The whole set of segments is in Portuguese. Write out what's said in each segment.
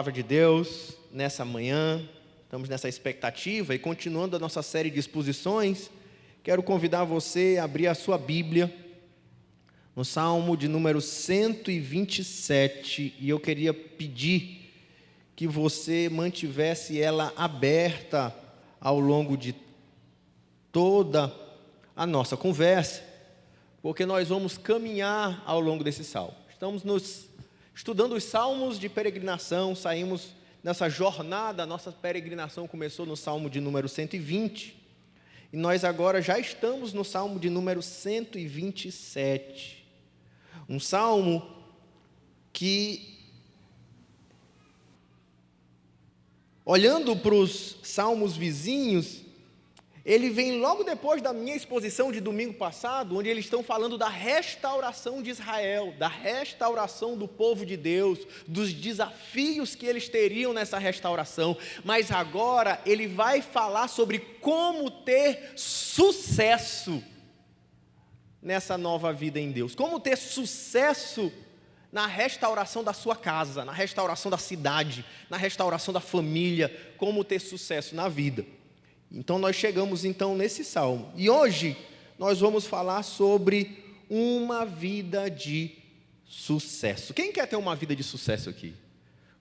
palavra de Deus nessa manhã. Estamos nessa expectativa e continuando a nossa série de exposições, quero convidar você a abrir a sua Bíblia no Salmo de número 127, e eu queria pedir que você mantivesse ela aberta ao longo de toda a nossa conversa, porque nós vamos caminhar ao longo desse salmo. Estamos estudando os salmos de peregrinação, saímos nessa jornada, a nossa peregrinação começou no salmo de número 120, e nós agora já estamos no salmo de número 127, um salmo que, olhando para os salmos vizinhos, ele vem logo depois da minha exposição de domingo passado, onde eles estão falando da restauração de Israel, da restauração do povo de Deus, dos desafios que eles teriam nessa restauração, mas agora ele vai falar sobre como ter sucesso nessa nova vida em Deus, como ter sucesso na restauração da sua casa, na restauração da cidade, na restauração da família, como ter sucesso na vida. Então nós chegamos nesse salmo, e hoje nós vamos falar sobre uma vida de sucesso. Quem quer ter uma vida de sucesso aqui?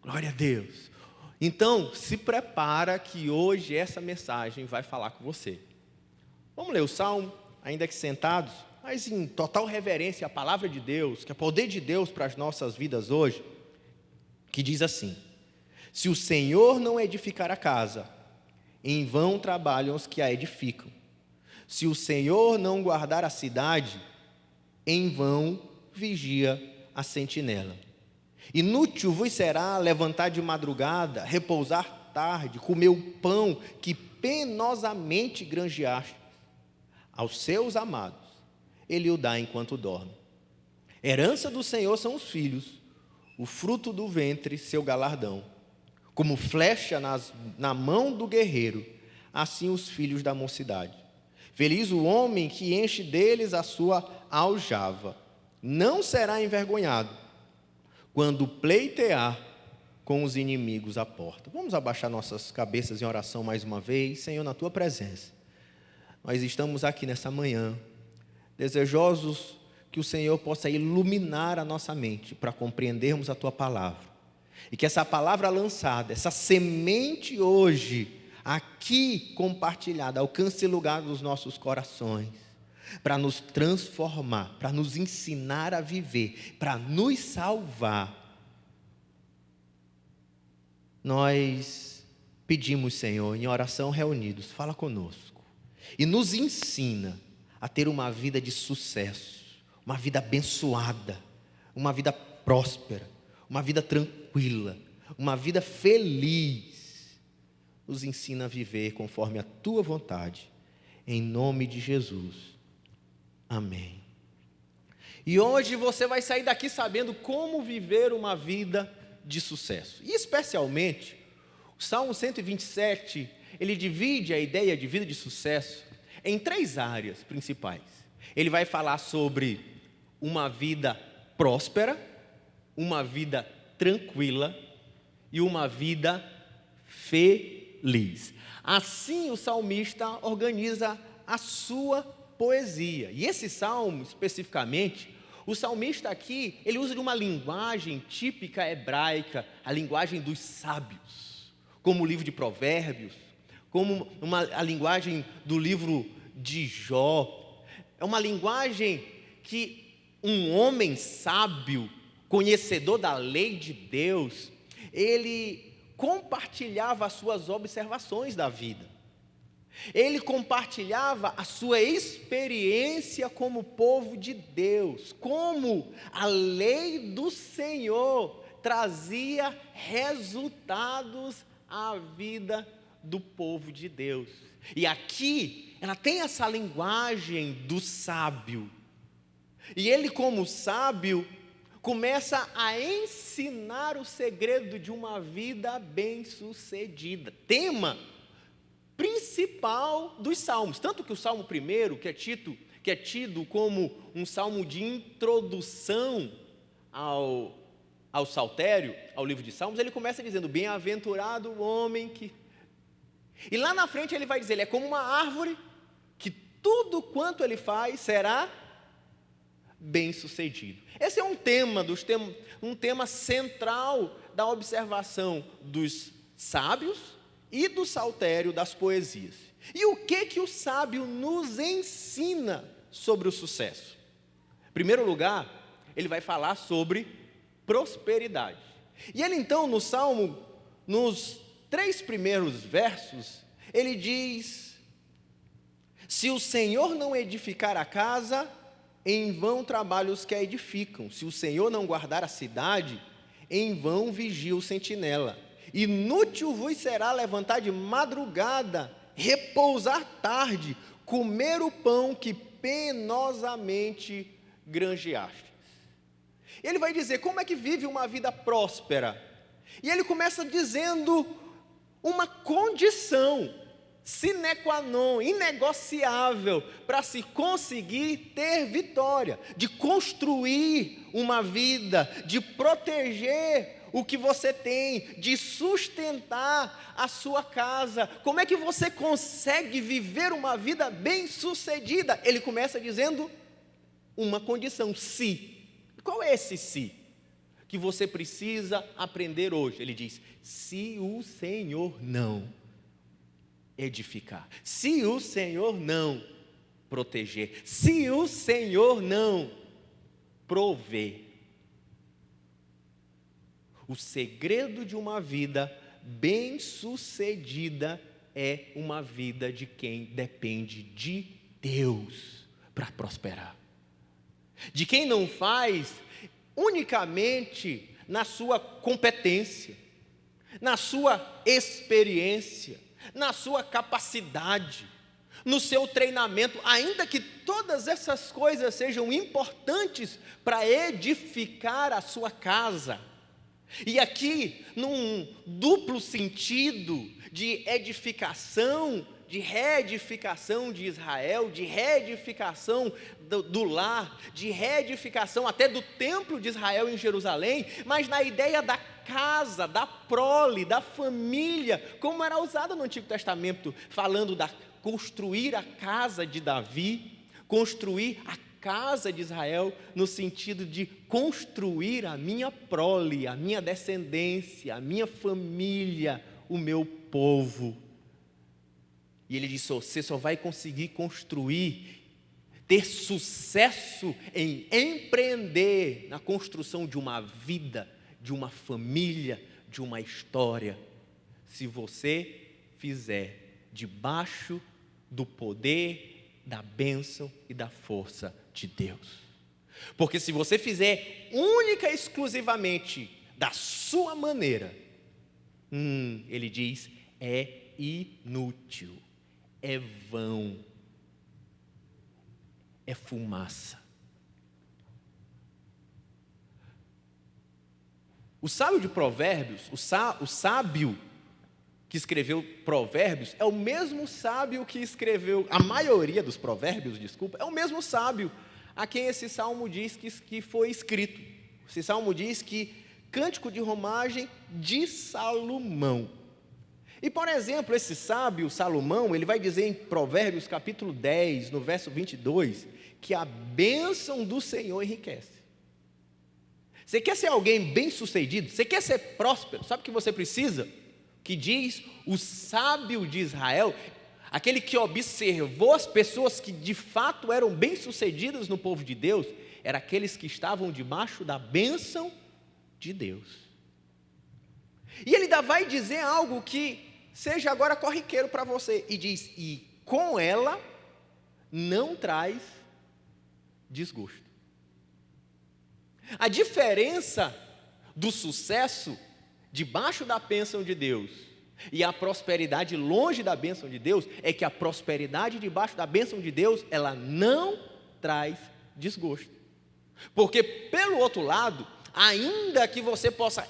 Glória a Deus! Então se prepara que hoje essa mensagem vai falar com você. Vamos ler o salmo, ainda que sentados, mas em total reverência à palavra de Deus, que é poder de Deus para as nossas vidas hoje, que diz assim: se o Senhor não edificar a casa, em vão trabalham os que a edificam. Se o Senhor não guardar a cidade, em vão vigia a sentinela. Inútil vos será levantar de madrugada, repousar tarde, comer o pão que penosamente granjeaste. Aos seus amados ele o dá enquanto dorme. Herança do Senhor são os filhos, o fruto do ventre seu galardão. Como flecha na mão do guerreiro, assim os filhos da mocidade. Feliz o homem que enche deles a sua aljava. Não será envergonhado quando pleitear com os inimigos à porta. Vamos abaixar nossas cabeças em oração mais uma vez. Senhor, na tua presença, nós estamos aqui nessa manhã, desejosos que o Senhor possa iluminar a nossa mente para compreendermos a tua palavra. E que essa palavra lançada, essa semente hoje, aqui compartilhada, alcance lugar nos nossos corações, para nos transformar, para nos ensinar a viver, para nos salvar. Nós pedimos, Senhor, em oração reunidos, fala conosco e nos ensina a ter uma vida de sucesso, uma vida abençoada, uma vida próspera, uma vida tranquila, uma vida feliz. Nos ensina a viver conforme a tua vontade, em nome de Jesus, amém. E hoje você vai sair daqui sabendo como viver uma vida de sucesso, e especialmente, o Salmo 127, ele divide a ideia de vida de sucesso em 3 áreas principais. Ele vai falar sobre uma vida próspera, uma vida tranquila e uma vida feliz. Assim o salmista organiza a sua poesia. E esse salmo, especificamente, o salmista aqui, ele usa de uma linguagem típica hebraica, a linguagem dos sábios, como o livro de Provérbios, como a linguagem do livro de Jó. É uma linguagem que um homem sábio, conhecedor da lei de Deus, ele compartilhava as suas observações da vida. Ele compartilhava a sua experiência como povo de Deus, como a lei do Senhor trazia resultados à vida do povo de Deus. E aqui ela tem essa linguagem do sábio. E ele, como sábio, começa a ensinar o segredo de uma vida bem-sucedida. Tema principal dos salmos. Tanto que o salmo primeiro, que é tido como um salmo de introdução ao saltério, ao livro de Salmos, ele começa dizendo: bem-aventurado o homem que... E lá na frente ele vai dizer: ele é como uma árvore que tudo quanto ele faz será bem-sucedido. Esse é um tema central da observação dos sábios e do saltério das poesias. E o que o sábio nos ensina sobre o sucesso? Em primeiro lugar, ele vai falar sobre prosperidade. E ele então, no Salmo, nos 3 primeiros versos, ele diz: se o Senhor não edificar a casa, em vão trabalham os que a edificam. Se o Senhor não guardar a cidade, em vão vigia o sentinela. Inútil vos será levantar de madrugada, repousar tarde, comer o pão que penosamente granjeastes. Ele vai dizer como é que vive uma vida próspera. E ele começa dizendo uma condição sine qua non, inegociável, para se conseguir ter vitória, de construir uma vida, de proteger o que você tem, de sustentar a sua casa. Como é que você consegue viver uma vida bem-sucedida? Ele começa dizendo uma condição: se. Qual é esse se que você precisa aprender hoje? Ele diz: se o Senhor não edificar, se o Senhor não proteger, se o Senhor não prover. O segredo de uma vida bem-sucedida é uma vida de quem depende de Deus para prosperar. De quem não faz unicamente na sua competência, na sua experiência, na sua capacidade, no seu treinamento, ainda que todas essas coisas sejam importantes para edificar a sua casa. E aqui, num duplo sentido de edificação, de reedificação de Israel, de reedificação do lar, de reedificação até do templo de Israel em Jerusalém, mas na ideia da casa, da prole, da família, como era usada no Antigo Testamento, falando da construir a casa de Davi, construir a casa de Israel, no sentido de construir a minha prole, a minha descendência, a minha família, o meu povo. E ele diz: você só vai conseguir construir, ter sucesso em empreender na construção de uma vida, de uma família, de uma história, se você fizer debaixo do poder, da bênção e da força de Deus. Porque se você fizer única e exclusivamente da sua maneira, ele diz, é inútil, é vão, é fumaça. O sábio de Provérbios, o sábio que escreveu Provérbios, é o mesmo sábio que escreveu, a maioria dos provérbios, é o mesmo sábio a quem esse salmo diz que foi escrito. Esse salmo diz que cântico de romagem de Salomão. E, por exemplo, esse sábio Salomão, ele vai dizer em Provérbios capítulo 10, no verso 22, que a bênção do Senhor enriquece. Você quer ser alguém bem-sucedido? Você quer ser próspero? Sabe o que você precisa? Que diz o sábio de Israel, aquele que observou as pessoas que de fato eram bem-sucedidas no povo de Deus, eram aqueles que estavam debaixo da bênção de Deus. E ele ainda vai dizer algo que seja agora corriqueiro para você, e diz, e com ela não traz desgosto. A diferença do sucesso debaixo da bênção de Deus e a prosperidade longe da bênção de Deus é que a prosperidade debaixo da bênção de Deus, ela não traz desgosto. Porque pelo outro lado, ainda que você possa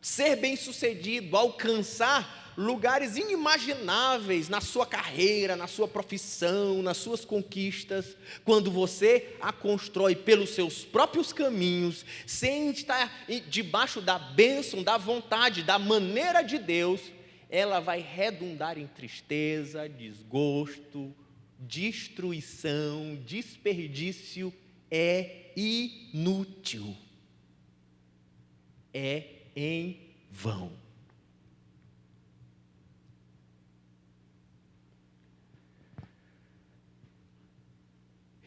ser bem-sucedido, alcançar lugares inimagináveis na sua carreira, na sua profissão, nas suas conquistas, quando você a constrói pelos seus próprios caminhos, sem estar debaixo da bênção, da vontade, da maneira de Deus, ela vai redundar em tristeza, desgosto, destruição, desperdício. É inútil. É em vão.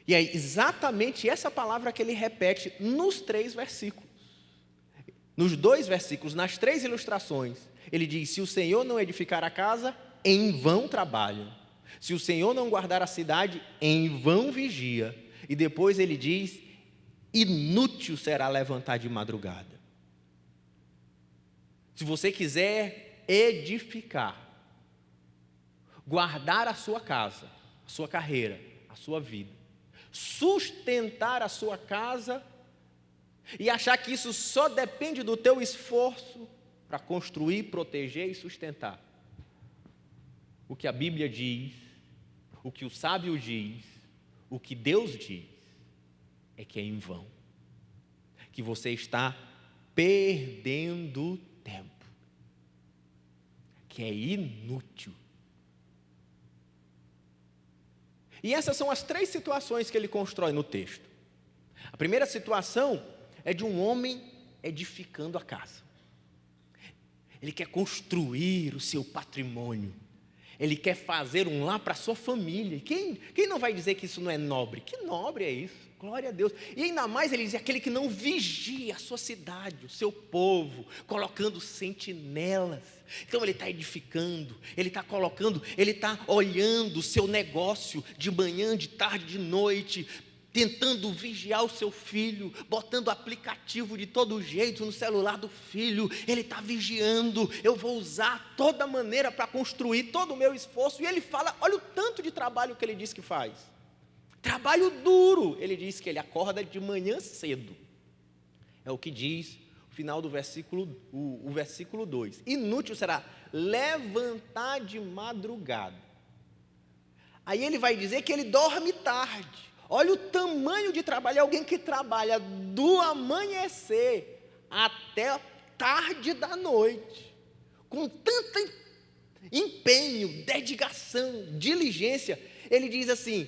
E é exatamente essa palavra que ele repete nos 3 versículos. Nos 2 versículos, nas 3 ilustrações, ele diz: se o Senhor não edificar a casa, em vão trabalham. Se o Senhor não guardar a cidade, em vão vigia. E depois ele diz: inútil será levantar de madrugada. Se você quiser edificar, guardar a sua casa, a sua carreira, a sua vida, sustentar a sua casa e achar que isso só depende do teu esforço para construir, proteger e sustentar. O que a Bíblia diz, o que o sábio diz, o que Deus diz, é que é em vão, que você está perdendo tempo, que é inútil. E essas são as 3 situações que ele constrói no texto. A primeira situação é de um homem edificando a casa. Ele quer construir o seu patrimônio. Ele quer fazer um lar para a sua família. Quem não vai dizer que isso não é nobre? Que nobre é isso? Glória a Deus. E ainda mais ele diz, aquele que não vigia a sua cidade, o seu povo, colocando sentinelas. Então ele está edificando, ele está colocando, ele está olhando o seu negócio de manhã, de tarde, de noite, tentando vigiar o seu filho, botando aplicativo de todo jeito no celular do filho. Ele está vigiando, eu vou usar toda maneira para construir todo o meu esforço. E ele fala, olha o tanto de trabalho que ele diz que faz. Trabalho duro. Ele diz que ele acorda de manhã cedo. É o que diz o final do versículo, o versículo 2. Inútil será levantar de madrugada. Aí ele vai dizer que ele dorme tarde. Olha o tamanho de trabalho, alguém que trabalha do amanhecer até tarde da noite, com tanto empenho, dedicação, diligência. Ele diz assim,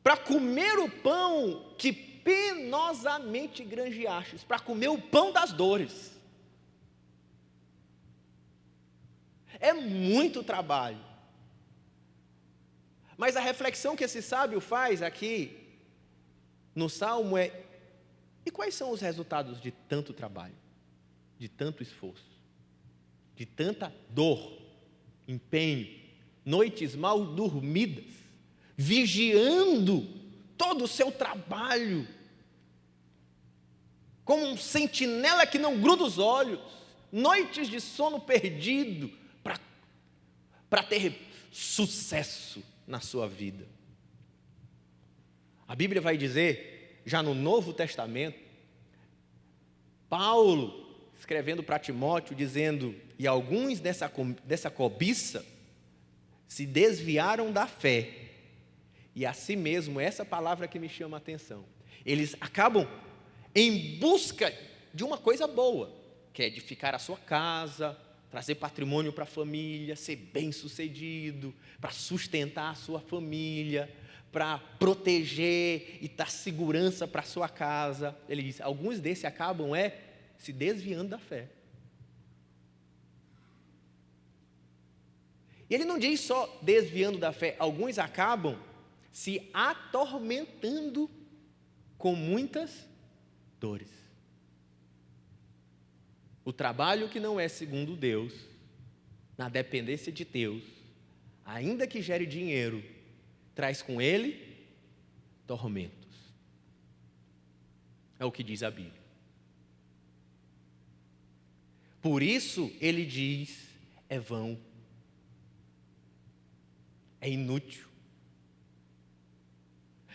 para comer o pão que penosamente granjeastes, para comer o pão das dores. É muito trabalho. Mas a reflexão que esse sábio faz aqui no Salmo é: e quais são os resultados de tanto trabalho, de tanto esforço, de tanta dor, empenho, noites mal dormidas, vigiando todo o seu trabalho, como um sentinela que não gruda os olhos, noites de sono perdido, para ter sucesso na sua vida. A Bíblia vai dizer, já no Novo Testamento, Paulo escrevendo para Timóteo, dizendo: e alguns dessa cobiça se desviaram da fé, e assim mesmo, essa palavra que me chama a atenção, eles acabam em busca de uma coisa boa, que é edificar a sua casa, trazer patrimônio para a família, ser bem-sucedido, para sustentar a sua família, para proteger e dar segurança para a sua casa. Ele diz, alguns desses acabam se desviando da fé. E ele não diz só desviando da fé, alguns acabam se atormentando com muitas dores. O trabalho que não é segundo Deus, na dependência de Deus, ainda que gere dinheiro, traz com ele tormentos. É o que diz a Bíblia. Por isso ele diz, é vão, é inútil,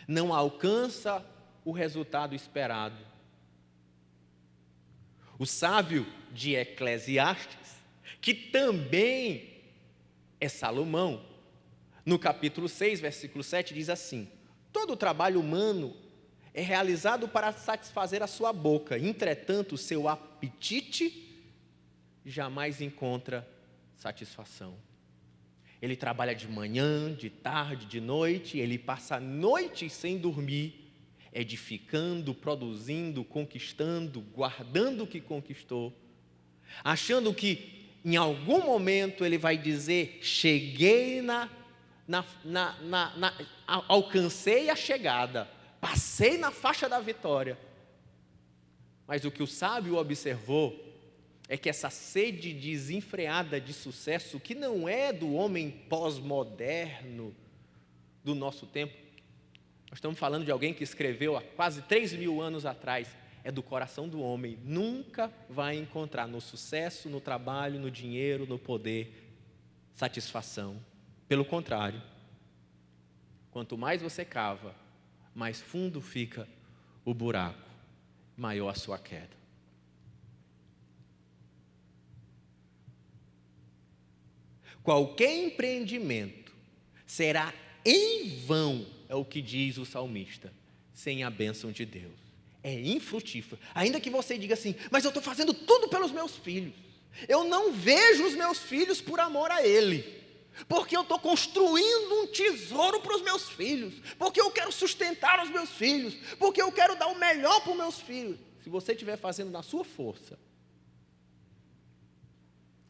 não alcança o resultado esperado. O sábio de Eclesiastes, que também é Salomão. No capítulo 6, versículo 7, diz assim: todo trabalho humano é realizado para satisfazer a sua boca, entretanto, seu apetite jamais encontra satisfação. Ele trabalha de manhã, de tarde, de noite, ele passa noites sem dormir, edificando, produzindo, conquistando, guardando o que conquistou, achando que em algum momento ele vai dizer: cheguei alcancei a chegada, passei na faixa da vitória. Mas o que o sábio observou é que essa sede desenfreada de sucesso, que não é do homem pós-moderno do nosso tempo, nós estamos falando de alguém que escreveu há quase 3.000 anos atrás, é do coração do homem. Nunca vai encontrar no sucesso, no trabalho, no dinheiro, no poder, satisfação. Pelo contrário, quanto mais você cava, mais fundo fica o buraco, maior a sua queda. Qualquer empreendimento será em vão, é o que diz o salmista, sem a bênção de Deus. É infrutífero. Ainda que você diga assim: mas eu estou fazendo tudo pelos meus filhos. Eu não vejo os meus filhos por amor a Ele, porque eu estou construindo um tesouro para os meus filhos, porque eu quero sustentar os meus filhos, porque eu quero dar o melhor para os meus filhos. Se você estiver fazendo na sua força,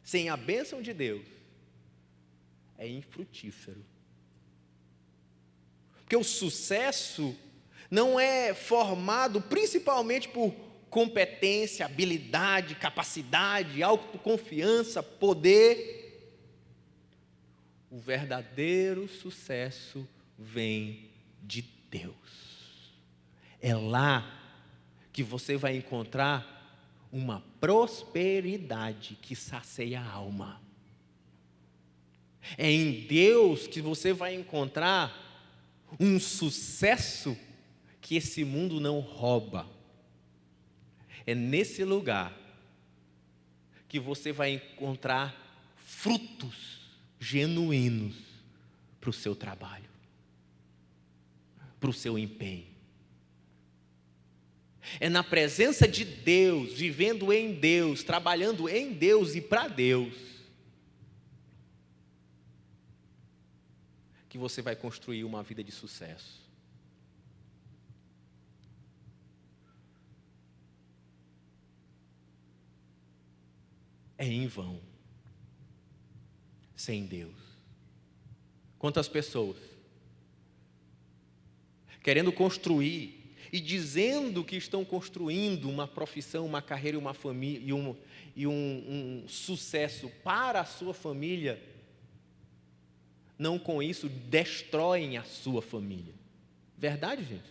sem a bênção de Deus, é infrutífero. Porque o sucesso não é formado principalmente por competência, habilidade, capacidade, autoconfiança, poder. O verdadeiro sucesso vem de Deus. É lá que você vai encontrar uma prosperidade que sacia a alma. É em Deus que você vai encontrar um sucesso que esse mundo não rouba. É nesse lugar que você vai encontrar frutos genuínos para o seu trabalho, para o seu empenho. É na presença de Deus, vivendo em Deus, trabalhando em Deus e para Deus, que você vai construir uma vida de sucesso. É em vão, sem Deus. Quantas pessoas querendo construir e dizendo que estão construindo uma profissão, uma carreira, uma família e um sucesso para a sua família, não com isso destroem a sua família. Verdade, gente?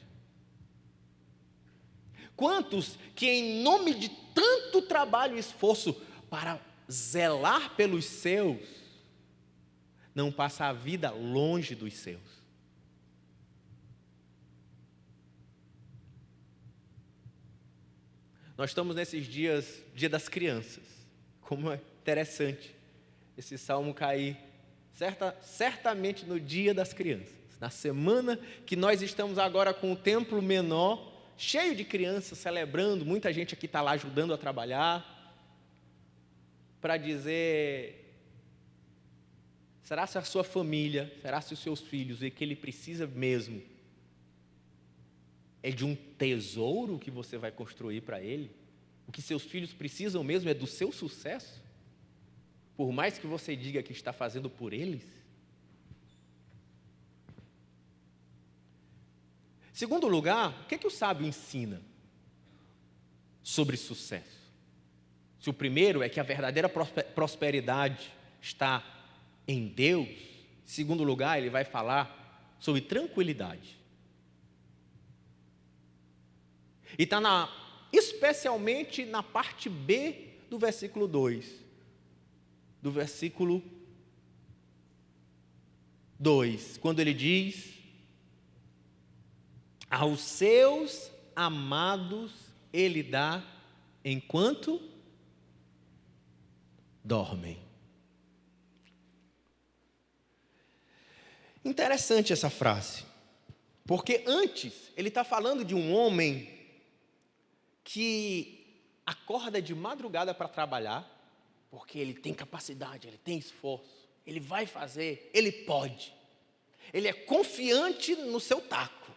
Quantos que em nome de tanto trabalho e esforço para zelar pelos seus, não passa a vida longe dos seus? Nós estamos nesses dias, dia das crianças. Como é interessante esse salmo cair certamente no dia das crianças, na semana que nós estamos agora com o templo menor, cheio de crianças celebrando, muita gente aqui está lá ajudando a trabalhar, para dizer: será se a sua família, será se os seus filhos, e que ele precisa mesmo é de um tesouro que você vai construir para ele? O que seus filhos precisam mesmo é do seu sucesso? Por mais que você diga que está fazendo por eles? Segundo lugar, o que o sábio ensina sobre sucesso? Se o primeiro é que a verdadeira prosperidade está em Deus, em segundo lugar, ele vai falar sobre tranquilidade. E está especialmente na parte B do versículo 2. Do versículo 2, quando ele diz: aos seus amados ele dá enquanto dormem. Interessante essa frase, porque antes ele está falando de um homem que acorda de madrugada para trabalhar, porque ele tem capacidade, ele tem esforço, ele vai fazer, ele pode, ele é confiante no seu taco.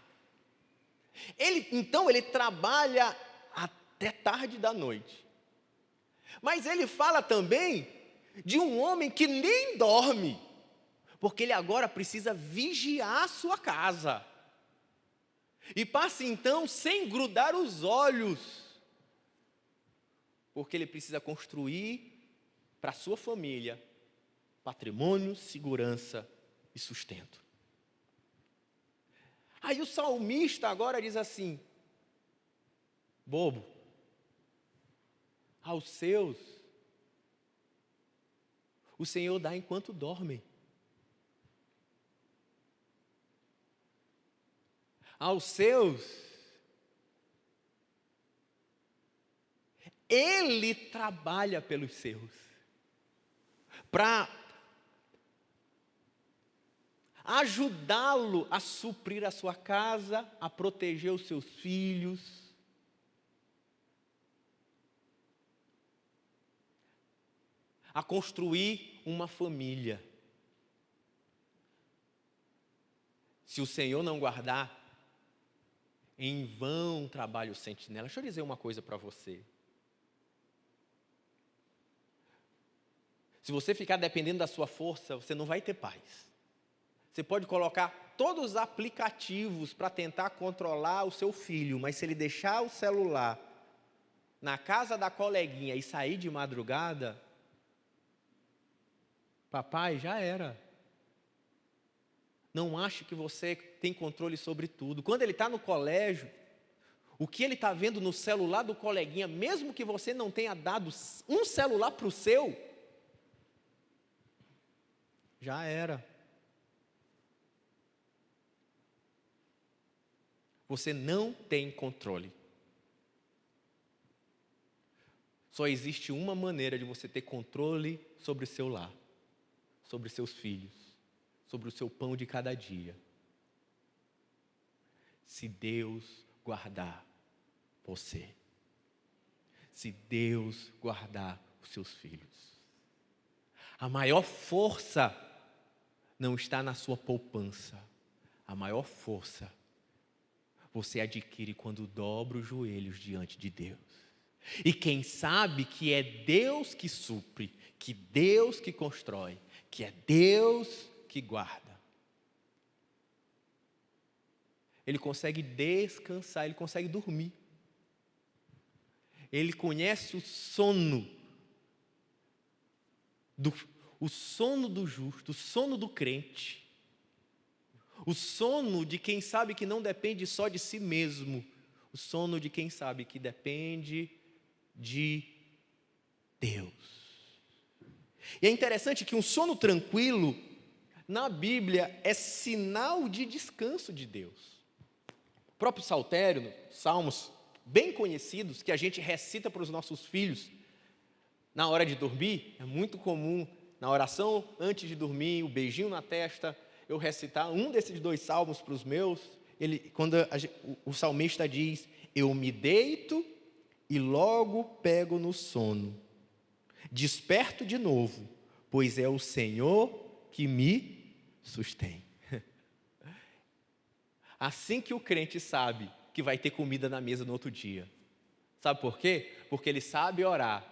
Então ele trabalha até tarde da noite. Mas ele fala também de um homem que nem dorme, porque ele agora precisa vigiar a sua casa. E passa então sem grudar os olhos, porque ele precisa construir para a sua família patrimônio, segurança e sustento. Aí o salmista agora diz assim: bobo, aos seus o Senhor dá enquanto dormem. Aos seus, Ele trabalha pelos seus, para ajudá-lo a suprir a sua casa, a proteger os seus filhos. A construir uma família. Se o Senhor não guardar, em vão trabalha o sentinela. Deixa eu dizer uma coisa para você. Se você ficar dependendo da sua força, você não vai ter paz. Você pode colocar todos os aplicativos para tentar controlar o seu filho, mas se ele deixar o celular na casa da coleguinha e sair de madrugada, papai, já era. Não ache que você tem controle sobre tudo. Quando ele está no colégio, o que ele está vendo no celular do coleguinha, mesmo que você não tenha dado um celular para o seu, já era. Você não tem controle. Só existe uma maneira de você ter controle sobre o seu lar, sobre seus filhos, sobre o seu pão de cada dia. Se Deus guardar você. Se Deus guardar os seus filhos. A maior força não está na sua poupança. A maior força você adquire quando dobra os joelhos diante de Deus. E quem sabe que é Deus que supre, que Deus que constrói, que é Deus que guarda. Ele consegue descansar, ele consegue dormir. Ele conhece o sono do justo, o sono do crente. O sono de quem sabe que não depende só de si mesmo. O sono de quem sabe que depende de Deus. E é interessante que um sono tranquilo, na Bíblia, é sinal de descanso de Deus. O próprio Saltério, salmos bem conhecidos, que a gente recita para os nossos filhos na hora de dormir, é muito comum, na oração antes de dormir, o beijinho na testa, eu recitar um desses dois salmos para os meus. Quando o salmista diz: eu me deito e logo pego no sono, desperto de novo, pois é o Senhor que me sustém. Assim que o crente sabe que vai ter comida na mesa no outro dia. Sabe por quê? Porque ele sabe orar.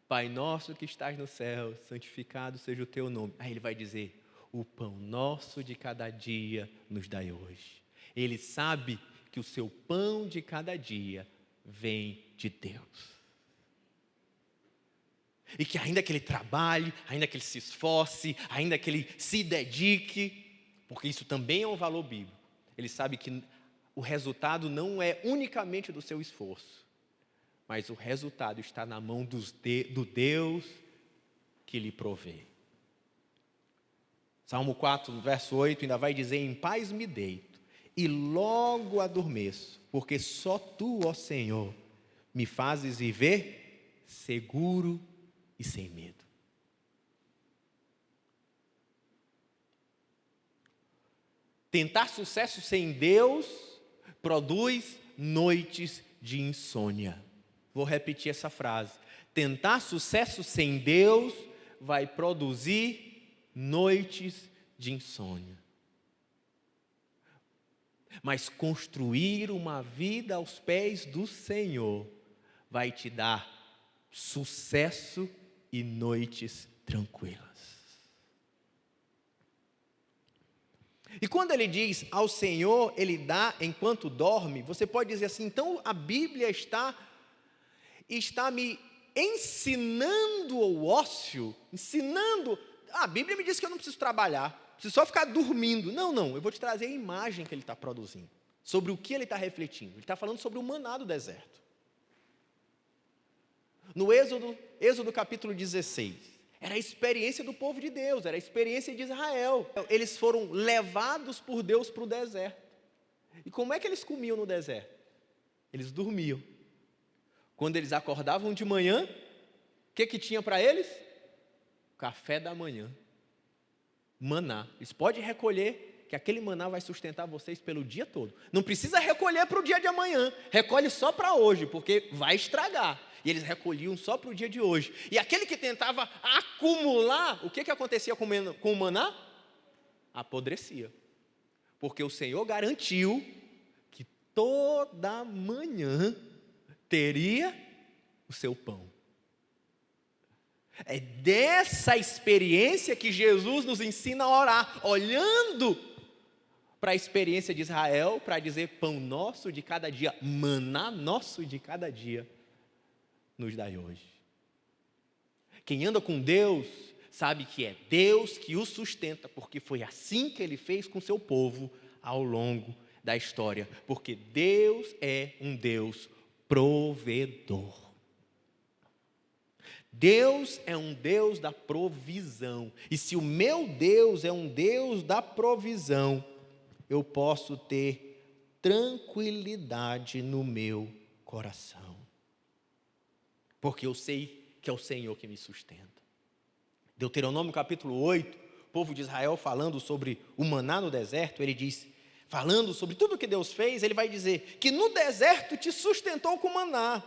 Pai nosso que estás no céu, santificado seja o teu nome. Aí ele vai dizer: o pão nosso de cada dia nos dai hoje. Ele sabe que o seu pão de cada dia vem de Deus. E que ainda que ele trabalhe, ainda que ele se esforce, ainda que ele se dedique, porque isso também é um valor bíblico, ele sabe que o resultado não é unicamente do seu esforço, mas o resultado está na mão do Deus que lhe provê. Salmo 4, verso 8, ainda vai dizer: em paz me deito e logo adormeço, porque só tu, ó Senhor, me fazes viver seguro e sem medo. Tentar sucesso sem Deus produz noites de insônia. Vou repetir essa frase. Tentar sucesso sem Deus vai produzir noites de insônia. Mas construir uma vida aos pés do Senhor vai te dar sucesso e noites tranquilas. E quando ele diz ao Senhor, ele dá enquanto dorme, você pode dizer assim, então a Bíblia está me ensinando o ócio, a Bíblia me diz que eu não preciso trabalhar, preciso só ficar dormindo. Não, eu vou te trazer a imagem que ele está produzindo, sobre o que ele está refletindo. Ele está falando sobre o maná do deserto. No Êxodo capítulo 16, era a experiência do povo de Deus, era a experiência de Israel. Eles foram levados por Deus para o deserto. E como é que eles comiam no deserto? Eles dormiam. Quando eles acordavam de manhã, o que tinha para eles? Café da manhã. Maná. Eles podem recolher, que aquele maná vai sustentar vocês pelo dia todo. Não precisa recolher para o dia de amanhã. Recolhe só para hoje, porque vai estragar. E eles recolhiam só para o dia de hoje. E aquele que tentava acumular, o que acontecia com o maná? Apodrecia. Porque o Senhor garantiu que toda manhã teria o seu pão. É dessa experiência que Jesus nos ensina a orar, olhando para a experiência de Israel, para dizer: pão nosso de cada dia, maná nosso de cada dia, nos dai hoje. Quem anda com Deus sabe que é Deus que o sustenta, porque foi assim que Ele fez com seu povo ao longo da história, porque Deus é um Deus provedor. Deus é um Deus da provisão, e se o meu Deus é um Deus da provisão, eu posso ter tranquilidade no meu coração, porque eu sei que é o Senhor que me sustenta. Deuteronômio capítulo 8, o povo de Israel falando sobre o maná no deserto, ele diz, falando sobre tudo o que Deus fez, ele vai dizer que no deserto te sustentou com maná,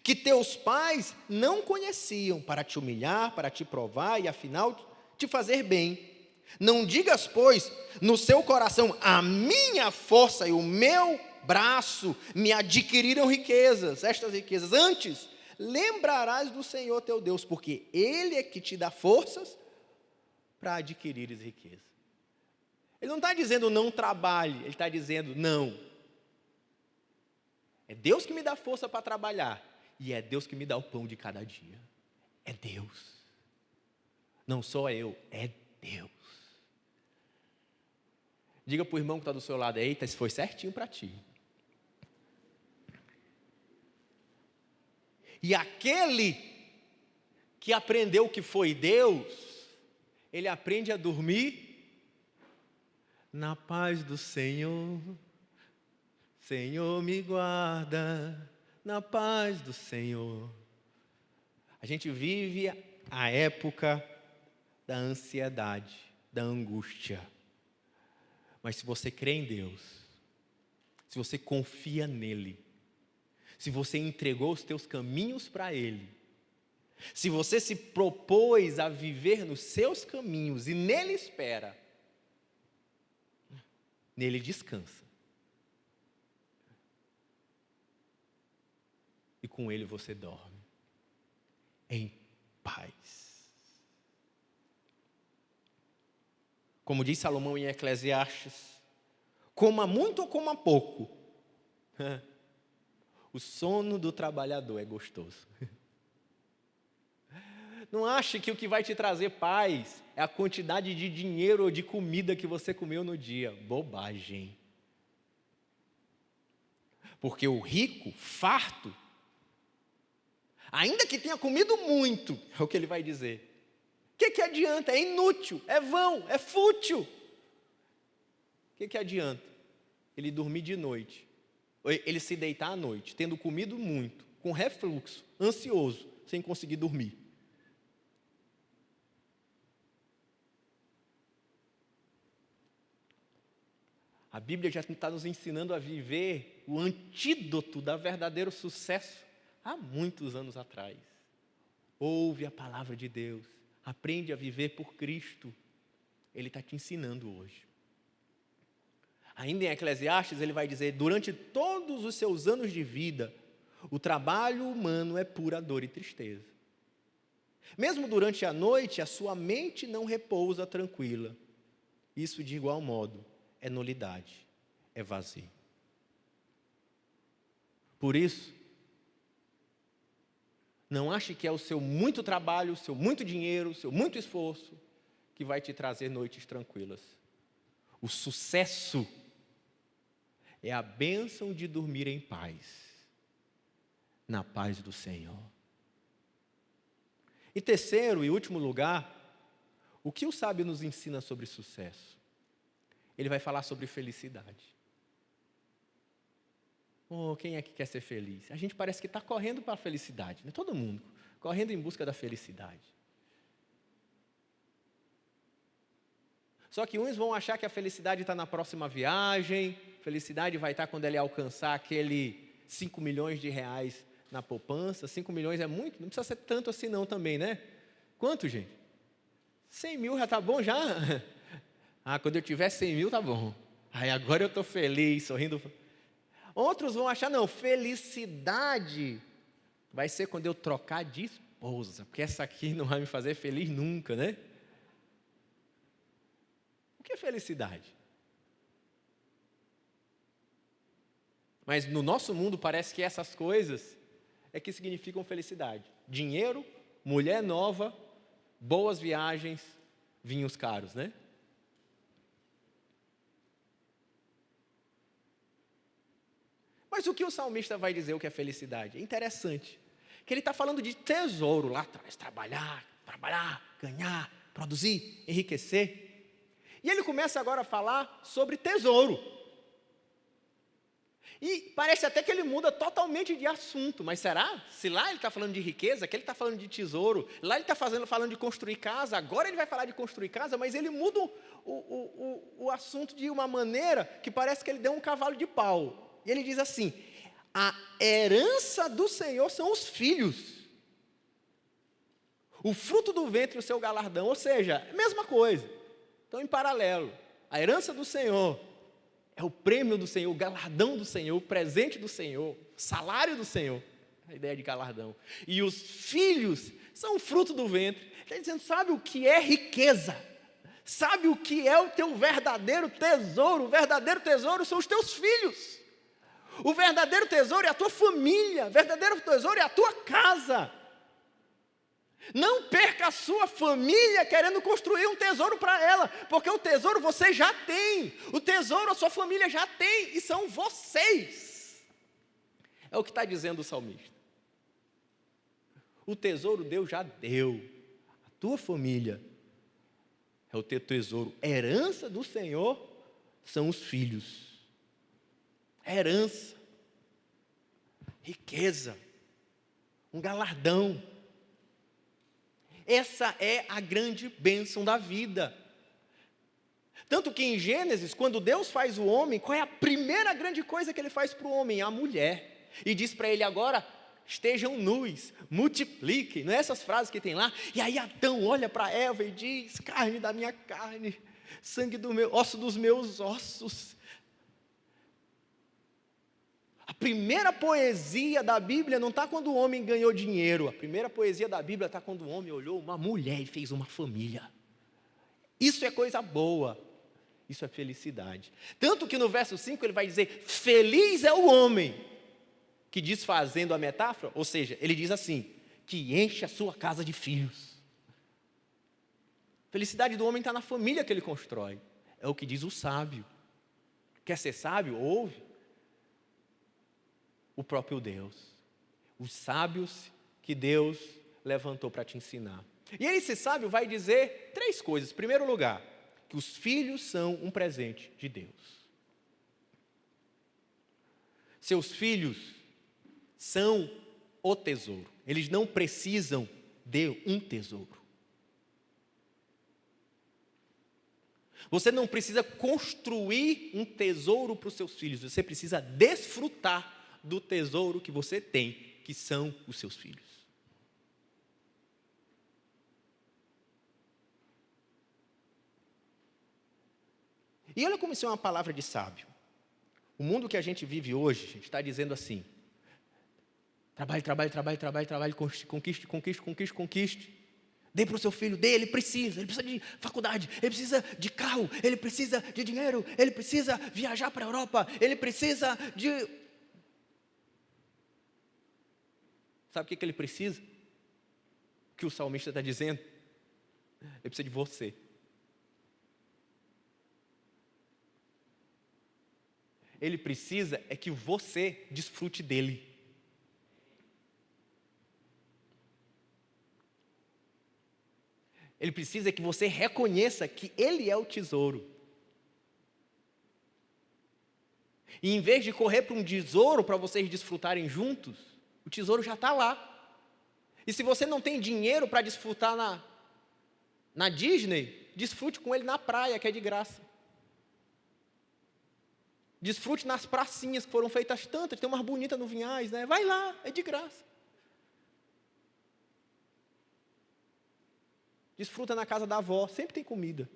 que teus pais não conheciam, para te humilhar, para te provar e afinal te fazer bem. Não digas, pois, no seu coração, a minha força e o meu braço me adquiriram riquezas, estas riquezas. Antes, lembrarás do Senhor teu Deus, porque Ele é que te dá forças para adquirires riqueza. Ele não está dizendo não trabalhe, ele está dizendo não. É Deus que me dá força para trabalhar, e é Deus que me dá o pão de cada dia. É Deus. Não sou eu, é Deus. Diga para o irmão que está do seu lado: eita, isso foi certinho para ti. E aquele que aprendeu que foi Deus, ele aprende a dormir na paz do Senhor. Senhor, me guarda na paz do Senhor. A gente vive a época da ansiedade, da angústia. Mas se você crê em Deus, se você confia nele, se você entregou os teus caminhos para Ele, se você se propôs a viver nos seus caminhos e nele espera, nele descansa. E com Ele você dorme em paz. Como diz Salomão em Eclesiastes, coma muito ou coma pouco, o sono do trabalhador é gostoso. Não ache que o que vai te trazer paz é a quantidade de dinheiro ou de comida que você comeu no dia. Bobagem. Porque o rico, farto, ainda que tenha comido muito, é o que ele vai dizer. O que adianta? É inútil, é vão, é fútil. O que adianta? Ele dormir de noite, ele se deitar à noite, tendo comido muito, com refluxo, ansioso, sem conseguir dormir. A Bíblia já está nos ensinando a viver o antídoto da verdadeiro sucesso há muitos anos atrás. Ouve a palavra de Deus, aprende a viver por Cristo. Ele está te ensinando hoje. Ainda em Eclesiastes ele vai dizer, durante todos os seus anos de vida, o trabalho humano é pura dor e tristeza. Mesmo durante a noite, a sua mente não repousa tranquila. Isso, de igual modo, é nulidade, é vazio. Por isso, não ache que é o seu muito trabalho, o seu muito dinheiro, o seu muito esforço que vai te trazer noites tranquilas. O sucesso é a bênção de dormir em paz, na paz do Senhor. E terceiro e último lugar, o que o sábio nos ensina sobre sucesso? Ele vai falar sobre felicidade. Oh, quem é que quer ser feliz? A gente parece que está correndo para a felicidade, né? Todo mundo, correndo em busca da felicidade. Só que uns vão achar que a felicidade está na próxima viagem, felicidade vai estar quando ele alcançar aquele 5 milhões de reais na poupança. 5 milhões é muito, não precisa ser tanto assim não também, né? Quanto, gente? 100 mil já está bom já? Ah, quando eu tiver 100 mil está bom. Aí agora eu estou feliz, sorrindo. Outros vão achar, não, felicidade vai ser quando eu trocar de esposa, porque essa aqui não vai me fazer feliz nunca, né? O que é felicidade? Mas no nosso mundo parece que essas coisas é que significam felicidade. Dinheiro, mulher nova, boas viagens, vinhos caros, né? Mas o que o salmista vai dizer o que é felicidade? É interessante, que ele está falando de tesouro lá atrás, trabalhar, ganhar, produzir, enriquecer. E ele começa agora a falar sobre tesouro. E parece até que ele muda totalmente de assunto, mas será? Se lá ele está falando de riqueza, aqui ele está falando de tesouro, lá ele está falando de construir casa, agora ele vai falar de construir casa, mas ele muda o assunto de uma maneira que parece que ele deu um cavalo de pau. E ele diz assim, a herança do Senhor são os filhos, o fruto do ventre, o seu galardão, ou seja, é a mesma coisa. Então, em paralelo, a herança do Senhor é o prêmio do Senhor, o galardão do Senhor, o presente do Senhor, o salário do Senhor, a ideia de galardão. E os filhos são o fruto do ventre. Ele está dizendo, sabe o que é riqueza? Sabe o que é o teu verdadeiro tesouro? O verdadeiro tesouro são os teus filhos. O verdadeiro tesouro é a tua família, o verdadeiro tesouro é a tua casa. Não perca a sua família querendo construir um tesouro para ela, porque o tesouro você já tem, o tesouro a sua família já tem, e são vocês. É o que está dizendo o salmista. O tesouro Deus já deu, a tua família é o teu tesouro. A herança do Senhor são os filhos. Herança, riqueza, um galardão. Essa é a grande bênção da vida. Tanto que em Gênesis, quando Deus faz o homem, qual é a primeira grande coisa que ele faz para o homem? A mulher. E diz para ele agora, estejam nus, multipliquem. Não é essas frases que tem lá? E aí Adão olha para Eva e diz, carne da minha carne, sangue do meu, osso dos meus ossos. A primeira poesia da Bíblia não está quando o homem ganhou dinheiro. A primeira poesia da Bíblia está quando o homem olhou uma mulher e fez uma família. Isso é coisa boa. Isso é felicidade. Tanto que no verso 5 ele vai dizer, feliz é o homem que, desfazendo a metáfora, ou seja, ele diz assim, que enche a sua casa de filhos. A felicidade do homem está na família que ele constrói. É o que diz o sábio. Quer ser sábio? Ouve o próprio Deus, os sábios que Deus levantou para te ensinar. E esse sábio vai dizer 3 coisas. Em primeiro lugar, que os filhos são um presente de Deus. Seus filhos são o tesouro. Eles não precisam de um tesouro. Você não precisa construir um tesouro para os seus filhos, você precisa desfrutar do tesouro que você tem, que são os seus filhos. E olha como isso é uma palavra de sábio. O mundo que a gente vive hoje, a gente está dizendo assim: trabalhe, trabalhe, trabalhe, trabalhe, trabalhe, conquiste, conquiste, conquiste, conquiste. Dê para o seu filho, dê, ele precisa de faculdade, ele precisa de carro, ele precisa de dinheiro, ele precisa viajar para a Europa, ele precisa de... Sabe o que ele precisa? O que o salmista está dizendo? Ele precisa de você. Ele precisa é que você desfrute dele. Ele precisa que você reconheça que ele é o tesouro. E em vez de correr para um tesouro para vocês desfrutarem juntos, o tesouro já está lá. E se você não tem dinheiro para desfrutar na Disney, desfrute com ele na praia, que é de graça. Desfrute nas pracinhas que foram feitas tantas, tem umas bonitas no Vinhais, né? Vai lá, é de graça. Desfruta na casa da avó, sempre tem comida.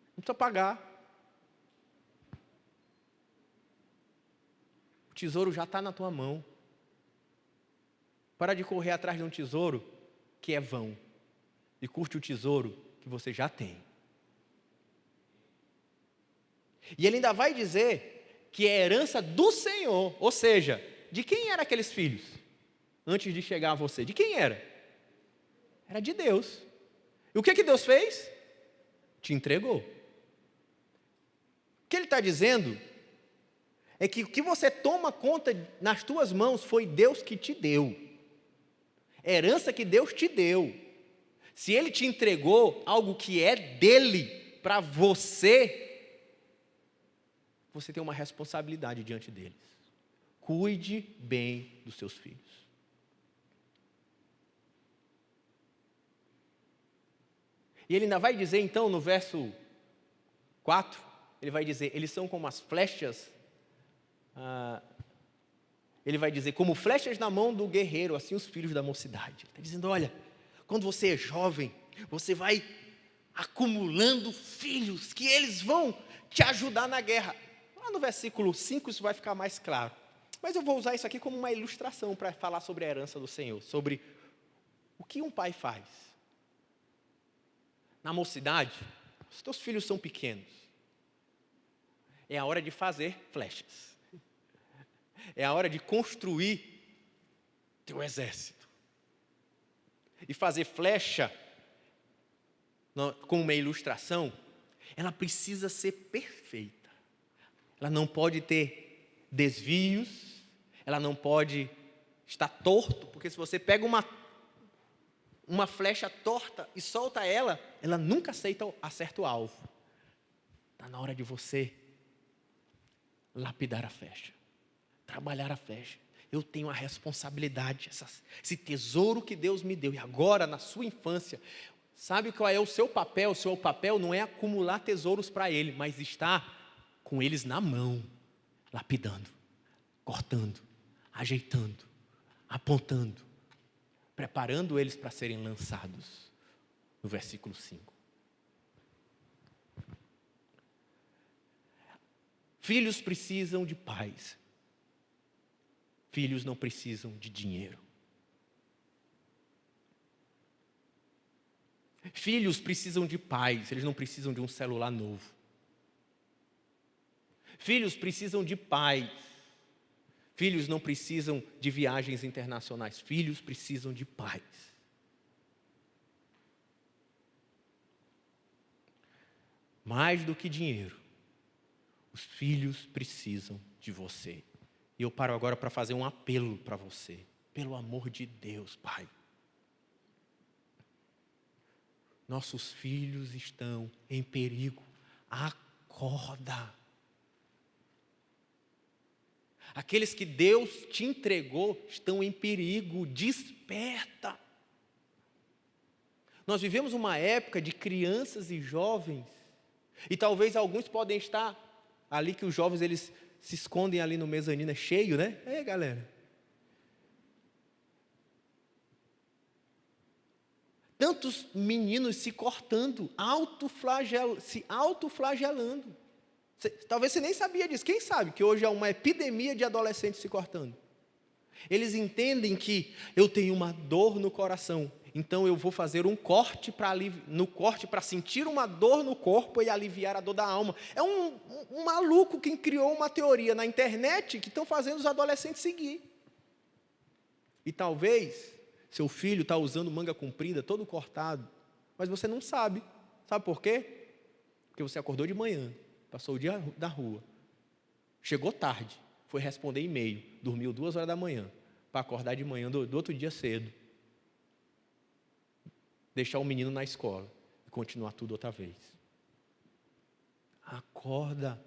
Não precisa pagar. O tesouro já está na tua mão. Para de correr atrás de um tesouro que é vão. E curte o tesouro que você já tem. E ele ainda vai dizer que é herança do Senhor. Ou seja, de quem eram aqueles filhos? Antes de chegar a você, de quem era? Era de Deus. E o que Deus fez? Te entregou. O que ele está dizendo é que o que você toma conta nas tuas mãos foi Deus que te deu. É herança que Deus te deu. Se ele te entregou algo que é dele para você, você tem uma responsabilidade diante deles. Cuide bem dos seus filhos. E ele ainda vai dizer então no verso 4, ele vai dizer, eles são como as flechas, ele vai dizer, como flechas na mão do guerreiro, assim os filhos da mocidade. Ele está dizendo, olha, quando você é jovem, você vai acumulando filhos, que eles vão te ajudar na guerra. Lá no versículo 5 isso vai ficar mais claro. Mas eu vou usar isso aqui como uma ilustração para falar sobre a herança do Senhor, sobre o que um pai faz. Na mocidade, os teus filhos são pequenos. É a hora de fazer flechas. É a hora de construir teu exército. E fazer flecha, como uma ilustração, ela precisa ser perfeita. Ela não pode ter desvios, ela não pode estar torto, porque se você pega uma flecha torta e solta ela, ela nunca acerta o alvo. Está na hora de você lapidar a flecha, trabalhar a flecha. Eu tenho a responsabilidade, esse tesouro que Deus me deu, e agora na sua infância, sabe qual é o seu papel? O seu papel não é acumular tesouros para ele, mas estar com eles na mão, lapidando, cortando, ajeitando, apontando, preparando eles para serem lançados. No versículo 5. Filhos precisam de pais. Filhos não precisam de dinheiro. Filhos precisam de pais, eles não precisam de um celular novo. Filhos precisam de pais. Filhos não precisam de viagens internacionais. Filhos precisam de pais. Mais do que dinheiro, os filhos precisam de você. E eu paro agora para fazer um apelo para você. Pelo amor de Deus, Pai. Nossos filhos estão em perigo. Acorda. Aqueles que Deus te entregou estão em perigo. Desperta. Nós vivemos uma época de crianças e jovens, e talvez alguns podem estar ali, que os jovens eles se escondem ali no mezanino, é cheio, né? Galera. Tantos meninos se cortando, se autoflagelando. Talvez você nem sabia disso. Quem sabe que hoje é uma epidemia de adolescentes se cortando? Eles entendem que eu tenho uma dor no coração, então eu vou fazer um corte para sentir uma dor no corpo e aliviar a dor da alma. É um maluco que criou uma teoria na internet que estão fazendo os adolescentes seguir. E talvez seu filho está usando manga comprida, todo cortado, mas você não sabe. Sabe por quê? Porque você acordou de manhã, passou o dia na rua, chegou tarde, foi responder e-mail, dormiu 2 horas da manhã, para acordar de manhã do outro dia cedo, deixar o menino na escola e continuar tudo outra vez. Acorda.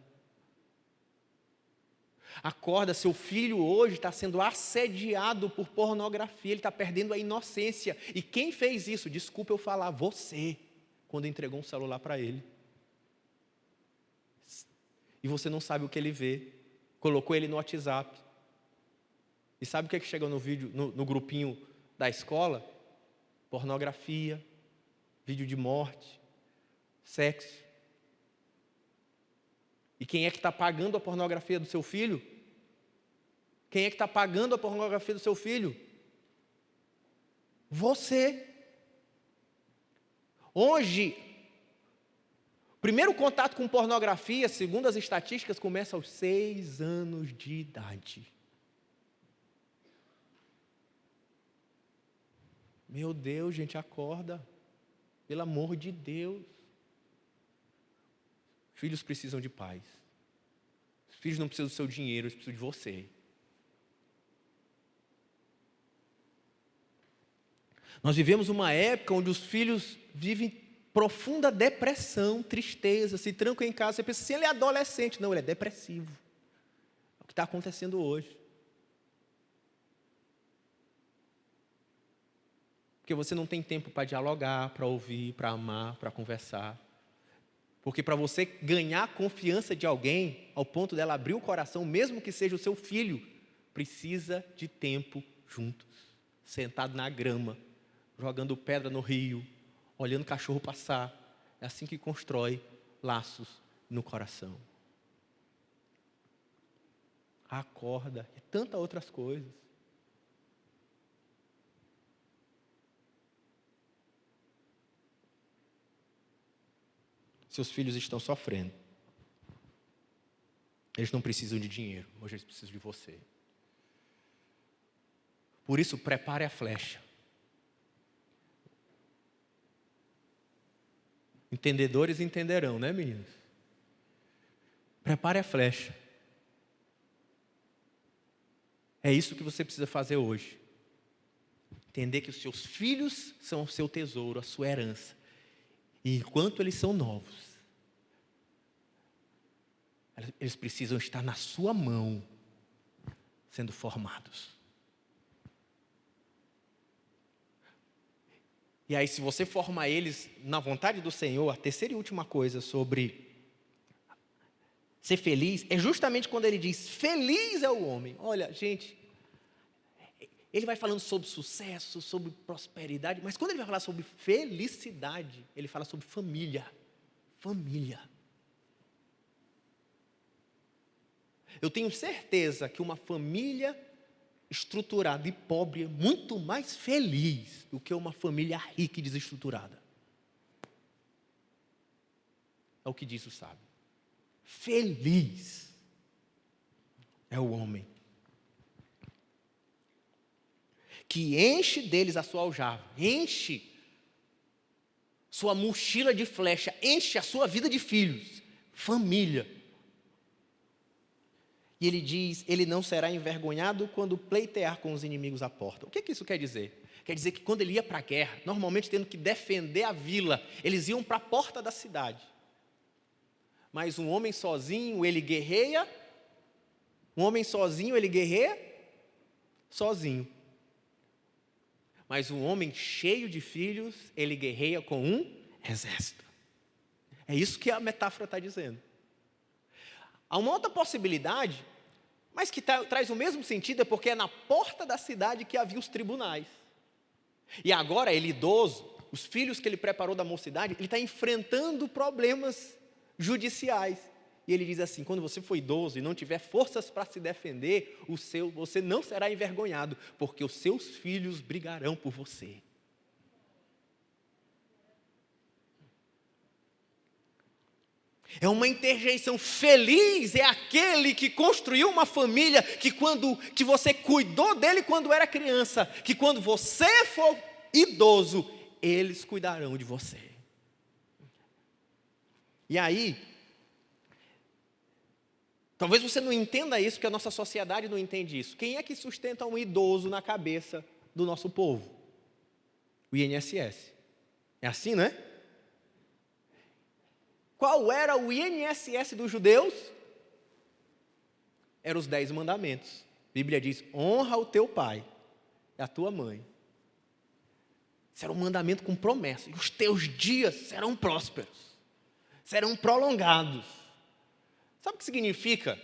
Acorda, seu filho hoje está sendo assediado por pornografia, ele está perdendo a inocência. E quem fez isso? Desculpa eu falar, você, quando entregou um celular para ele. E você não sabe o que ele vê. Colocou ele no WhatsApp. E sabe o que chegou no vídeo, no grupinho da escola? Pornografia, vídeo de morte, sexo. E quem é que está pagando a pornografia do seu filho? Quem é que está pagando a pornografia do seu filho? Você. Hoje, o primeiro contato com pornografia, segundo as estatísticas, começa aos 6 anos de idade. Meu Deus, gente, acorda. Pelo amor de Deus. Filhos precisam de pais. Os filhos não precisam do seu dinheiro, eles precisam de você. Nós vivemos uma época onde os filhos vivem profunda depressão, tristeza, se trancam em casa. Você pensa assim, ele é adolescente. Não, ele é depressivo. É o que está acontecendo hoje. Porque você não tem tempo para dialogar, para ouvir, para amar, para conversar. Porque para você ganhar a confiança de alguém, ao ponto dela abrir o coração, mesmo que seja o seu filho, precisa de tempo juntos, sentado na grama, jogando pedra no rio, olhando o cachorro passar. É assim que constrói laços no coração. Acorda, e tantas outras coisas. Seus filhos estão sofrendo. Eles não precisam de dinheiro, hoje eles precisam de você. Por isso, prepare a flecha. Entendedores entenderão, né, meninos? Prepare a flecha. É isso que você precisa fazer hoje. Entender que os seus filhos são o seu tesouro, a sua herança. E enquanto eles são novos, eles precisam estar na sua mão, sendo formados. E aí, se você formar eles na vontade do Senhor, a terceira e última coisa sobre ser feliz, é justamente quando ele diz, feliz é o homem. Olha, gente, ele vai falando sobre sucesso, sobre prosperidade, mas quando ele vai falar sobre felicidade, ele fala sobre família. Família. Eu tenho certeza que uma família estruturada e pobre é muito mais feliz do que uma família rica e desestruturada. É o que diz o sábio. Feliz é o homem que enche deles a sua aljava, enche sua mochila de flecha, enche a sua vida de filhos, família. E ele diz, ele não será envergonhado quando pleitear com os inimigos à porta. O que isso quer dizer? Quer dizer que quando ele ia para a guerra, normalmente tendo que defender a vila, eles iam para a porta da cidade. Mas um homem sozinho, ele guerreia. Um homem sozinho, ele guerreia sozinho. Mas um homem cheio de filhos, ele guerreia com um exército. É isso que a metáfora está dizendo. Há uma outra possibilidade, mas que traz o mesmo sentido, é porque é na porta da cidade que havia os tribunais. E agora ele idoso, os filhos que ele preparou da mocidade, ele está enfrentando problemas judiciais. E ele diz assim: quando você for idoso e não tiver forças para se defender, você não será envergonhado, porque os seus filhos brigarão por você. É uma interjeição. Feliz é aquele que construiu uma família, que você cuidou dele quando era criança, que quando você for idoso, eles cuidarão de você. E aí, talvez você não entenda isso, porque a nossa sociedade não entende isso. Quem é que sustenta um idoso na cabeça do nosso povo? O INSS. É assim, não é? Qual era o INSS dos judeus? Eram os 10 mandamentos. A Bíblia diz: honra o teu pai e a tua mãe. Isso era um mandamento com promessa. E os teus dias serão prósperos, serão prolongados. Sabe o que significa?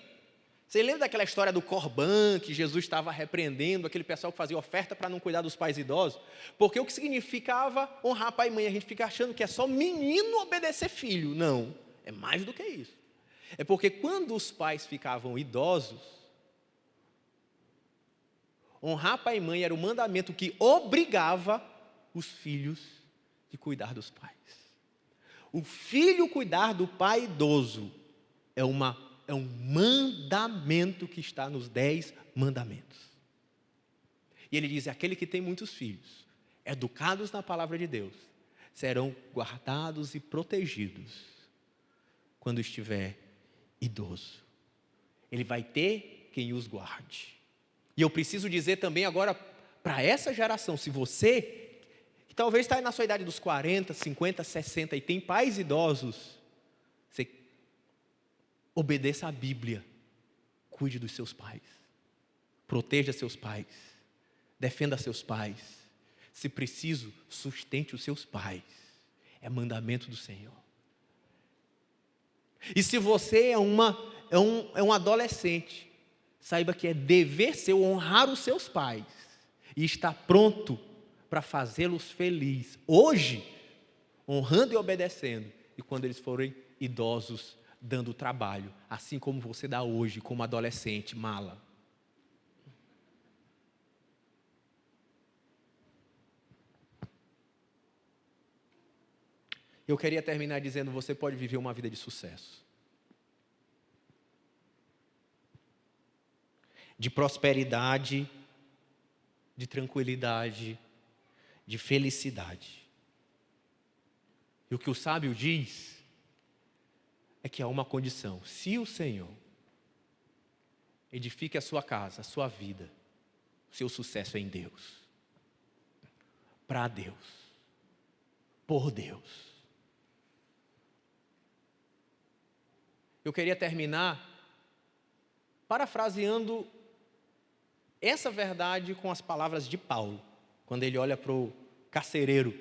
Você lembra daquela história do Corban, que Jesus estava repreendendo aquele pessoal que fazia oferta para não cuidar dos pais idosos? Porque o que significava honrar pai e mãe? A gente fica achando que é só menino obedecer filho. Não, é mais do que isso. É porque quando os pais ficavam idosos, honrar pai e mãe era o mandamento que obrigava os filhos de cuidar dos pais. O filho cuidar do pai idoso é um mandamento que está nos 10 mandamentos. E ele diz: aquele que tem muitos filhos, educados na palavra de Deus, serão guardados e protegidos quando estiver idoso. Ele vai ter quem os guarde. E eu preciso dizer também agora para essa geração: se você, que talvez está aí na sua idade dos 40, 50, 60 e tem pais idosos, você obedeça à Bíblia, cuide dos seus pais, proteja seus pais, defenda seus pais, se preciso, sustente os seus pais, é mandamento do Senhor. E se você é um adolescente, saiba que é dever seu honrar os seus pais e estar pronto para fazê-los felizes, hoje, honrando e obedecendo, e quando eles forem idosos, dando trabalho, assim como você dá hoje como adolescente, mala. Eu queria terminar dizendo: você pode viver uma vida de sucesso, de prosperidade, de tranquilidade, de felicidade. E o que o sábio diz é que há uma condição: se o Senhor edifique a sua casa, a sua vida, o seu sucesso é em Deus, para Deus, por Deus. Eu queria terminar parafraseando essa verdade com as palavras de Paulo, quando ele olha para o carcereiro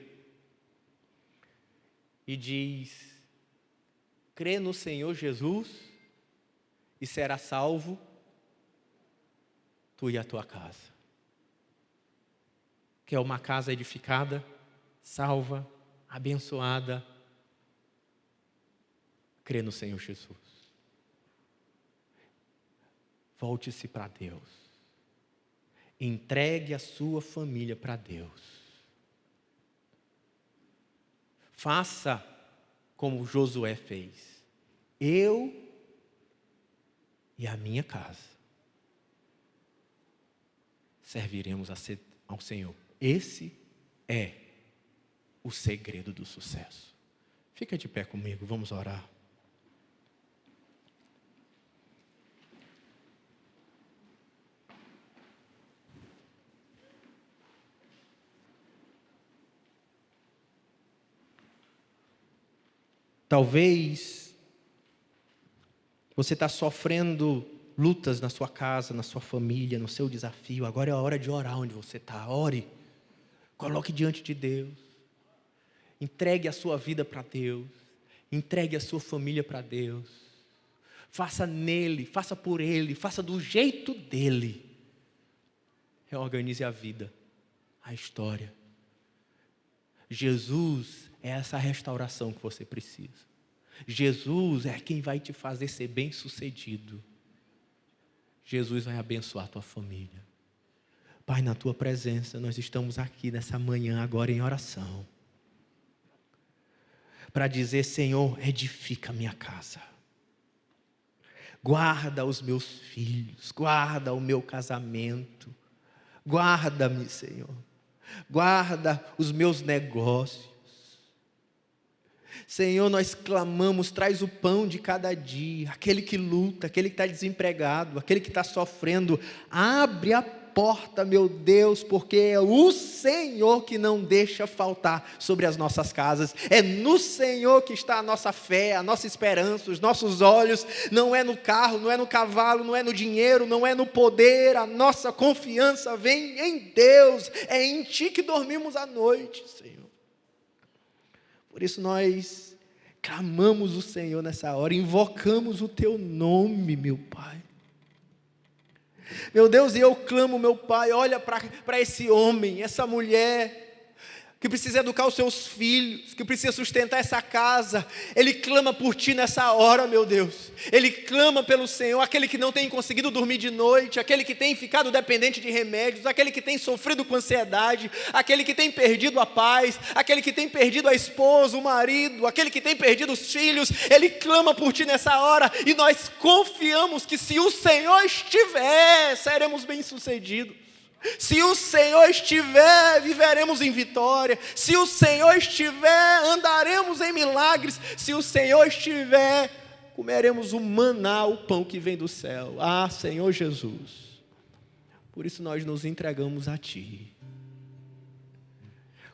e diz: crê no Senhor Jesus e será salvo tu e a tua casa. Que é uma casa edificada, salva, abençoada. Crê no Senhor Jesus. Volte-se para Deus. Entregue a sua família para Deus. Faça como Josué fez: eu e a minha casa serviremos ao Senhor. Esse é o segredo do sucesso. Fica de pé comigo, vamos orar. Talvez você está sofrendo lutas na sua casa, na sua família, no seu desafio. Agora é a hora de orar onde você está. Ore, Coloque diante de Deus. Entregue a sua vida para Deus. Entregue a sua família para Deus. Faça nele, faça por ele, faça do jeito dele. Reorganize a vida, a história. Jesus é essa restauração que você precisa. Jesus é quem vai te fazer ser bem-sucedido. Jesus vai abençoar a tua família. Pai, na tua presença, nós estamos aqui nessa manhã agora em oração. Para dizer, Senhor, edifica a minha casa. Guarda os meus filhos, guarda o meu casamento. Guarda-me, Senhor. Guarda os meus negócios. Senhor, nós clamamos, traz o pão de cada dia. Aquele que luta, aquele que está desempregado, aquele que está sofrendo. Abre a porta, meu Deus, porque é o Senhor que não deixa faltar sobre as nossas casas. É no Senhor que está a nossa fé, a nossa esperança, os nossos olhos. Não é no carro, não é no cavalo, não é no dinheiro, não é no poder. A nossa confiança vem em Deus. É em Ti que dormimos à noite, Senhor. Por isso nós clamamos o Senhor nessa hora, invocamos o Teu nome, meu Pai. Meu Deus, e eu clamo, meu Pai, olha para esse homem, essa mulher, que precisa educar os seus filhos, que precisa sustentar essa casa. Ele clama por Ti nessa hora, meu Deus. Ele clama pelo Senhor, aquele que não tem conseguido dormir de noite, aquele que tem ficado dependente de remédios, aquele que tem sofrido com ansiedade, aquele que tem perdido a paz, aquele que tem perdido a esposa, o marido, aquele que tem perdido os filhos. Ele clama por Ti nessa hora, e nós confiamos que se o Senhor estiver, seremos bem-sucedidos. Se o Senhor estiver, viveremos em vitória. Se o Senhor estiver, andaremos em milagres. Se o Senhor estiver, comeremos o maná, o pão que vem do céu. Ah, Senhor Jesus. Por isso nós nos entregamos a Ti.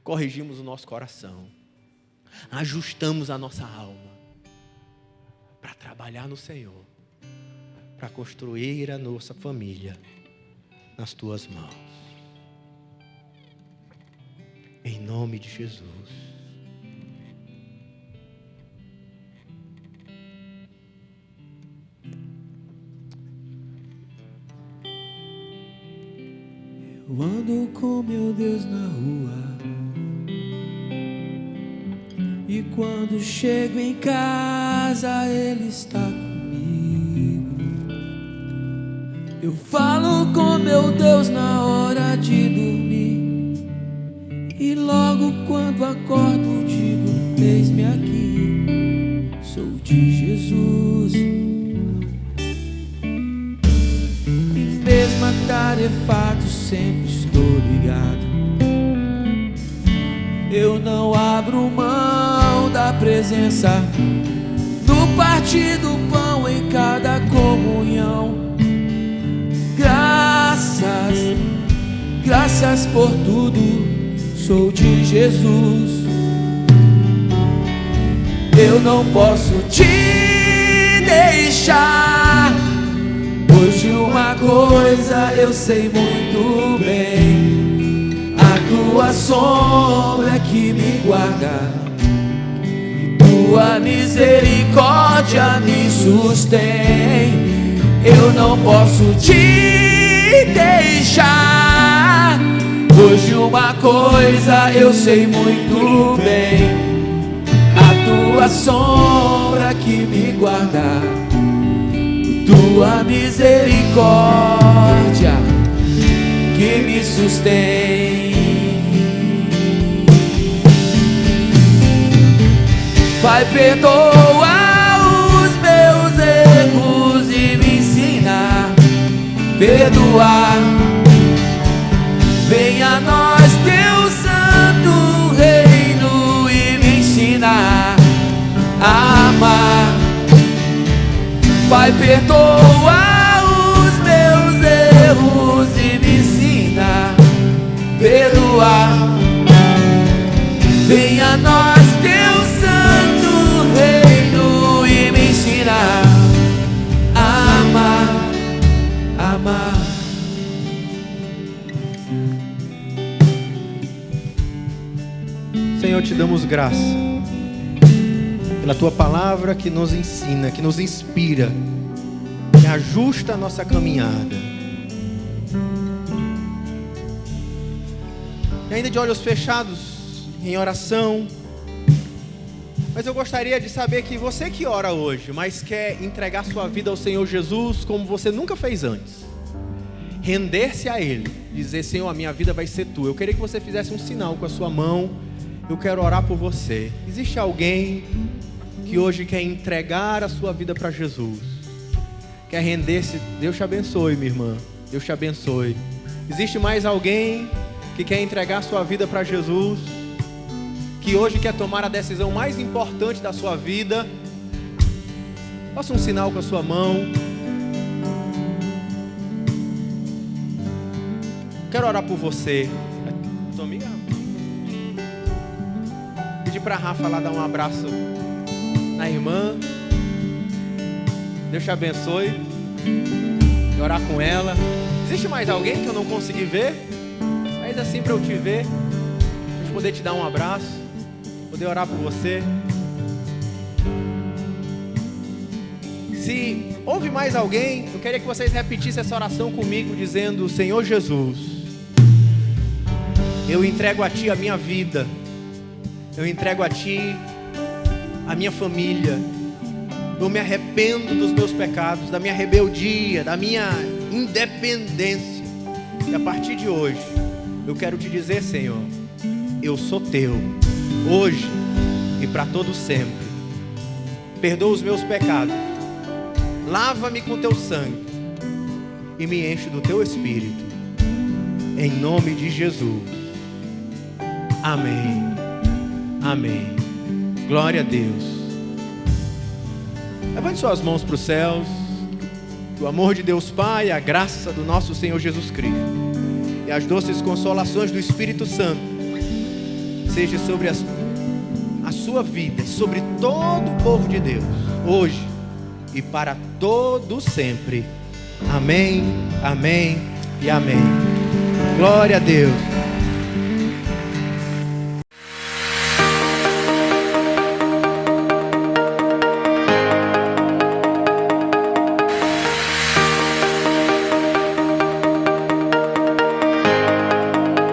Corrigimos o nosso coração. Ajustamos a nossa alma para trabalhar no Senhor, para construir a nossa família nas Tuas mãos. Em nome de Jesus. Eu ando com meu Deus na rua, e quando chego em casa Ele está comigo. Eu falo com meu Deus na hora de dormir, e logo quando acordo digo, eis-me aqui, sou de Jesus. E mesmo atarefado sempre estou ligado, eu não abro mão da presença, no partir do pão em cada comunhão. Graças por tudo, sou de Jesus. Eu não posso te deixar, pois de uma coisa eu sei muito bem: a Tua sombra que me guarda, Tua misericórdia me sustém. Eu não posso te deixar, pois de uma coisa eu sei muito bem: a Tua sombra que me guarda, Tua misericórdia que me sustém. Pai, perdoa os meus erros e me ensina a perdoar. Venha a nós Teu santo reino e me ensina a amar. Pai, perdoa os meus erros e me ensina a perdoar. Venha a nós Teu santo reino e me ensina a amar, amar. Senhor, te damos graça pela Tua palavra que nos ensina, que nos inspira, que ajusta a nossa caminhada. E ainda de olhos fechados, em oração, mas eu gostaria de saber que você que ora hoje, mas quer entregar sua vida ao Senhor Jesus como você nunca fez antes, render-se a Ele, dizer: Senhor, a minha vida vai ser Tua. Eu queria que você fizesse um sinal com a sua mão. Eu quero orar por você. Existe alguém que hoje quer entregar a sua vida para Jesus, quer render-se? Deus te abençoe, minha irmã. Deus te abençoe. Existe mais alguém que quer entregar a sua vida para Jesus, que hoje quer tomar a decisão mais importante da sua vida? Faça um sinal com a sua mão. Quero orar por você. Sua amiga? Pedir para a Rafa lá dar um abraço na irmã. Deus te abençoe. E orar com ela. Existe mais alguém que eu não consegui ver? Faz assim para eu te ver, para eu poder te dar um abraço, poder orar por você. Se houve mais alguém, eu queria que vocês repetissem essa oração comigo, dizendo: Senhor Jesus, eu entrego a Ti a minha vida, eu entrego a Ti a minha família, eu me arrependo dos meus pecados, da minha rebeldia, da minha independência, e a partir de hoje, eu quero Te dizer, Senhor, eu sou Teu, hoje e para todo sempre. Perdoa os meus pecados, lava-me com Teu sangue e me enche do Teu Espírito, em nome de Jesus. Amém. Amém. Glória a Deus. Levante suas mãos para os céus. Que o amor de Deus Pai, a graça do nosso Senhor Jesus Cristo e as doces consolações do Espírito Santo seja sobre a sua vida, sobre todo o povo de Deus, hoje e para todo sempre. Amém, amém e amém. Glória a Deus.